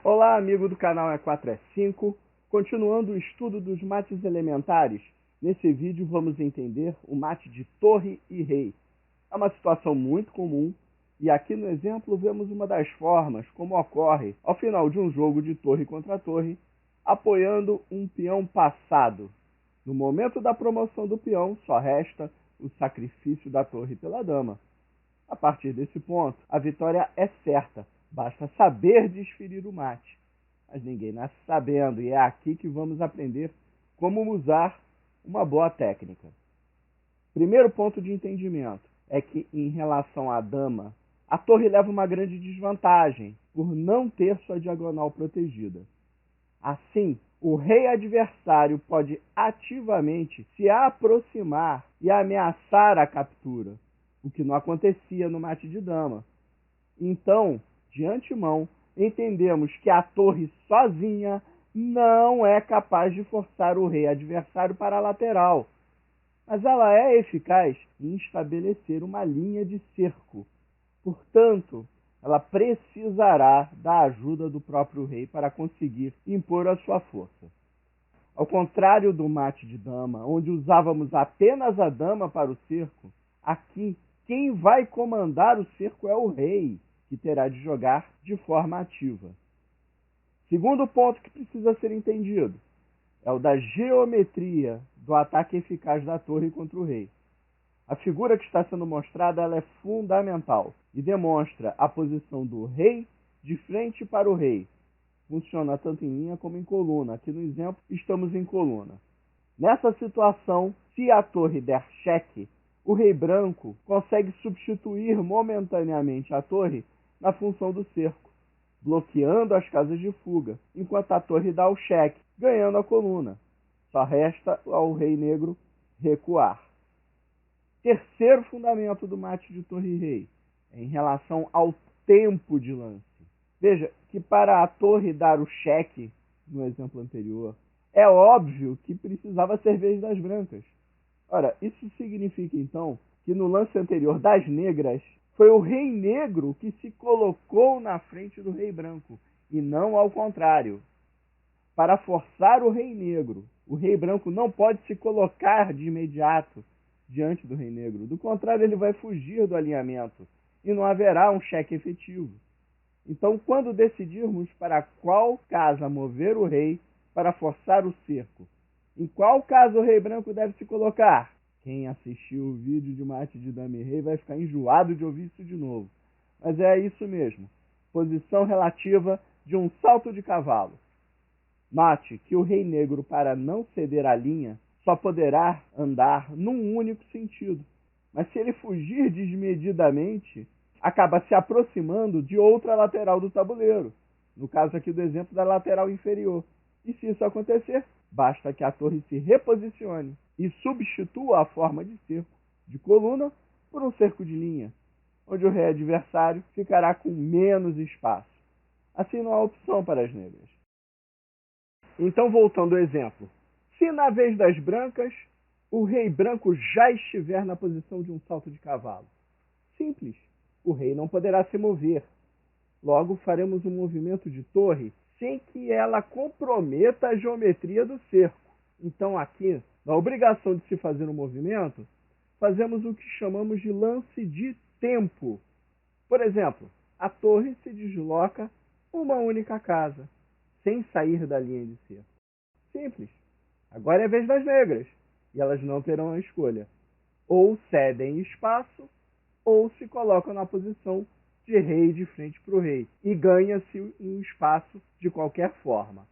Olá, amigo do canal E4E5. Continuando o estudo dos mates elementares, nesse vídeo vamos entender o mate de torre e rei. É uma situação muito comum e aqui no exemplo vemos uma das formas como ocorre ao final de um jogo de torre contra torre, apoiando um peão passado. No momento da promoção do peão, só resta o sacrifício da torre pela dama. A partir desse ponto, a vitória é certa. Basta saber desferir o mate. Mas ninguém nasce sabendo, e é aqui que vamos aprender como usar uma boa técnica. Primeiro ponto de entendimento é que, em relação à dama, a torre leva uma grande desvantagem por não ter sua diagonal protegida. Assim, o rei adversário pode ativamente se aproximar e ameaçar a captura, o que não acontecia no mate de dama. Então, de antemão, entendemos que a torre sozinha não é capaz de forçar o rei adversário para a lateral, mas ela é eficaz em estabelecer uma linha de cerco. Portanto, ela precisará da ajuda do próprio rei para conseguir impor a sua força. Ao contrário do mate de dama, onde usávamos apenas a dama para o cerco, aqui quem vai comandar o cerco é o rei, que terá de jogar de forma ativa. Segundo ponto que precisa ser entendido é o da geometria do ataque eficaz da torre contra o rei. A figura que está sendo mostrada ela é fundamental e demonstra a posição do rei de frente para o rei. Funciona tanto em linha como em coluna. Aqui no exemplo estamos em coluna. Nessa situação, se a torre der cheque, o rei branco consegue substituir momentaneamente a torre na função do cerco, bloqueando as casas de fuga, enquanto a torre dá o cheque, ganhando a coluna. Só resta ao rei negro recuar. Terceiro fundamento do mate de torre e rei é em relação ao tempo de lance. Veja que para a torre dar o cheque, no exemplo anterior, é óbvio que precisava ser vez das brancas. Ora, isso significa então que no lance anterior das negras, foi o rei negro que se colocou na frente do rei branco, e não ao contrário. Para forçar o rei negro, o rei branco não pode se colocar de imediato diante do rei negro. Do contrário, ele vai fugir do alinhamento, e não haverá um cheque efetivo. Então, quando decidirmos para qual casa mover o rei para forçar o cerco, em qual casa o rei branco deve se colocar? Quem assistiu o vídeo de mate de dama e rei vai ficar enjoado de ouvir isso de novo. Mas é isso mesmo. Posição relativa de um salto de cavalo. Note que o rei negro, para não ceder a linha, só poderá andar num único sentido. Mas se ele fugir desmedidamente, acaba se aproximando de outra lateral do tabuleiro. No caso aqui do exemplo da lateral inferior. E se isso acontecer, basta que a torre se reposicione e substitua a forma de cerco de coluna por um cerco de linha, onde o rei adversário ficará com menos espaço. Assim não há opção para as negras. Então, voltando ao exemplo, se na vez das brancas, o rei branco já estiver na posição de um salto de cavalo. Simples, o rei não poderá se mover. Logo, faremos um movimento de torre sem que ela comprometa a geometria do cerco. Então, aqui, na obrigação de se fazer um movimento, fazemos o que chamamos de lance de tempo. Por exemplo, a torre se desloca uma única casa, sem sair da linha de cerco. Simples. Agora é a vez das negras, e elas não terão a escolha. Ou cedem espaço, ou se colocam na posição de rei de frente para o rei, e ganha-se um espaço de qualquer forma.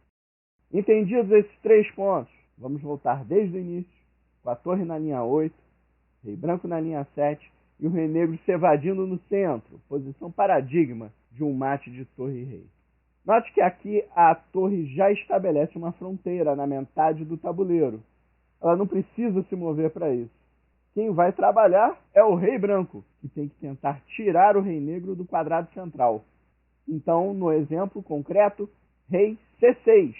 Entendidos esses três pontos, vamos voltar desde o início, com a torre na linha 8, rei branco na linha 7 e o rei negro se evadindo no centro, posição paradigma de um mate de torre e rei. Note que aqui a torre já estabelece uma fronteira na metade do tabuleiro. Ela não precisa se mover para isso. Quem vai trabalhar é o rei branco, que tem que tentar tirar o rei negro do quadrado central. Então, no exemplo concreto, rei C6,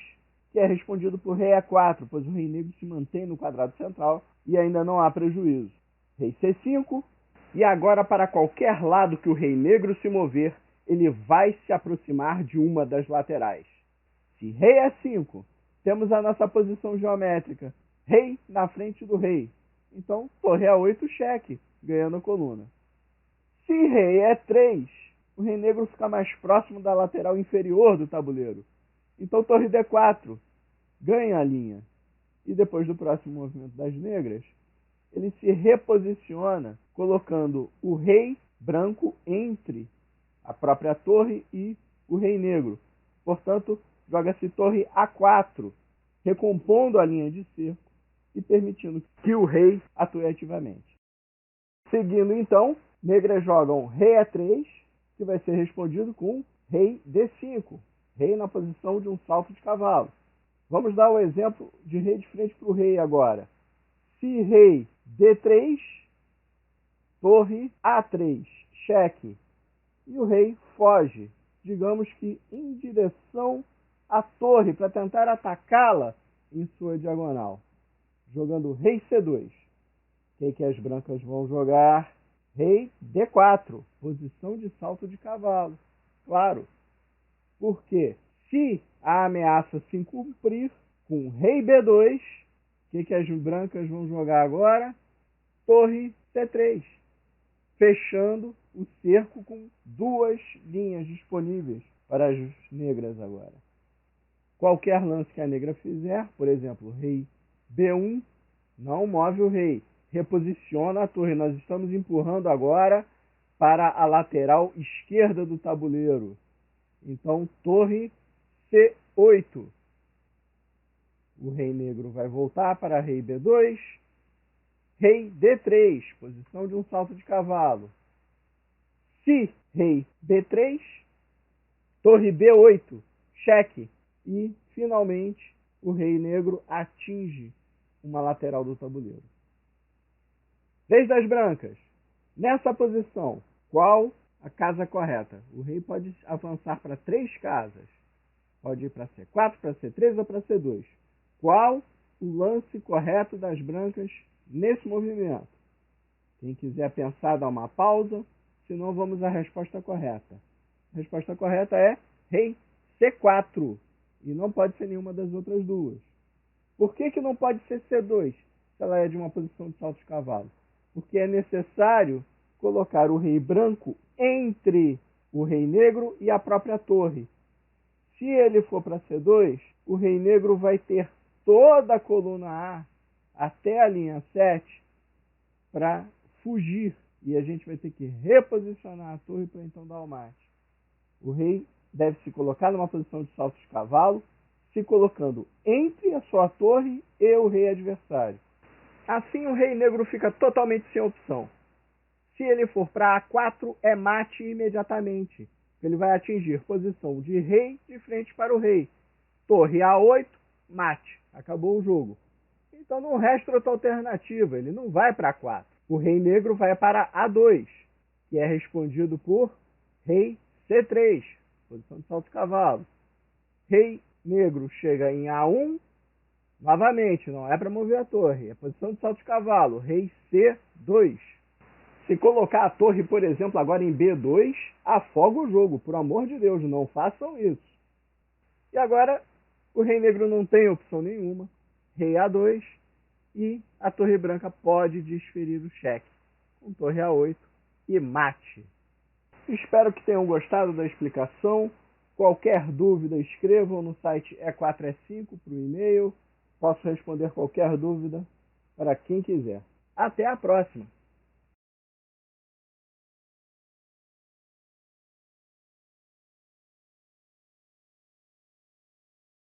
que é respondido por rei E4, pois o rei negro se mantém no quadrado central e ainda não há prejuízo. Rei C5, e agora para qualquer lado que o rei negro se mover, ele vai se aproximar de uma das laterais. Se rei é 5, temos a nossa posição geométrica. Rei na frente do rei. Então, torre A8, cheque, ganhando a coluna. Se rei é 3, o rei negro fica mais próximo da lateral inferior do tabuleiro. Então, torre D4, ganha a linha. E depois do próximo movimento das negras, ele se reposiciona, colocando o rei branco entre a própria torre e o rei negro. Portanto, joga-se torre A4, recompondo a linha de cerco e permitindo que o rei atue ativamente. Seguindo, então, negras jogam rei E3, que vai ser respondido com rei D5, rei na posição de um salto de cavalo. Vamos dar o exemplo de rei de frente para o rei agora. Se rei D3, torre A3, cheque, e o rei foge, digamos que em direção à torre, para tentar atacá-la em sua diagonal, jogando rei C2. O que as brancas vão jogar? Rei D4, posição de salto de cavalo. Claro, porque se a ameaça se cumprir com rei B2, o que as brancas vão jogar agora? Torre C3, fechando o cerco com duas linhas disponíveis para as negras agora. Qualquer lance que a negra fizer, por exemplo, rei B1, não move o rei, reposiciona a torre. Nós estamos empurrando agora para a lateral esquerda do tabuleiro. Então, torre C8. O rei negro vai voltar para rei B2. Rei D3, posição de um salto de cavalo. Se rei B3, torre B8, cheque. E, finalmente, o rei negro atinge uma lateral do tabuleiro. Vez das brancas. Nessa posição, qual a casa correta? O rei pode avançar para 3 casas. Pode ir para C4, para C3 ou para C2. Qual o lance correto das brancas nesse movimento? Quem quiser pensar, dá uma pausa. Senão, vamos à resposta correta. A resposta correta é rei C4. E não pode ser nenhuma das outras duas. Por que não pode ser C2, se ela é de uma posição de salto de cavalo? Porque é necessário colocar o rei branco entre o rei negro e a própria torre. Se ele for para C2, o rei negro vai ter toda a coluna A até a linha 7 para fugir. E a gente vai ter que reposicionar a torre para então dar o mate. O rei deve se colocar numa posição de salto de cavalo, se colocando entre a sua torre e o rei adversário. Assim, o rei negro fica totalmente sem opção. Se ele for para A4, é mate imediatamente. Ele vai atingir posição de rei de frente para o rei. Torre A8, mate. Acabou o jogo. Então não resta outra alternativa. Ele não vai para A4. O rei negro vai para A2, que é respondido por rei C3, posição de salto de cavalo. Rei negro chega em A1, novamente, não é para mover a torre, é posição de salto de cavalo, rei C2. Se colocar a torre, por exemplo, agora em B2, afoga o jogo, por amor de Deus, não façam isso. E agora, o rei negro não tem opção nenhuma, rei A2, e a torre branca pode desferir o cheque, com torre A8 e mate. Espero que tenham gostado da explicação. Qualquer dúvida, escrevam no site E4E5 para o e-mail. Posso responder qualquer dúvida para quem quiser. Até a próxima!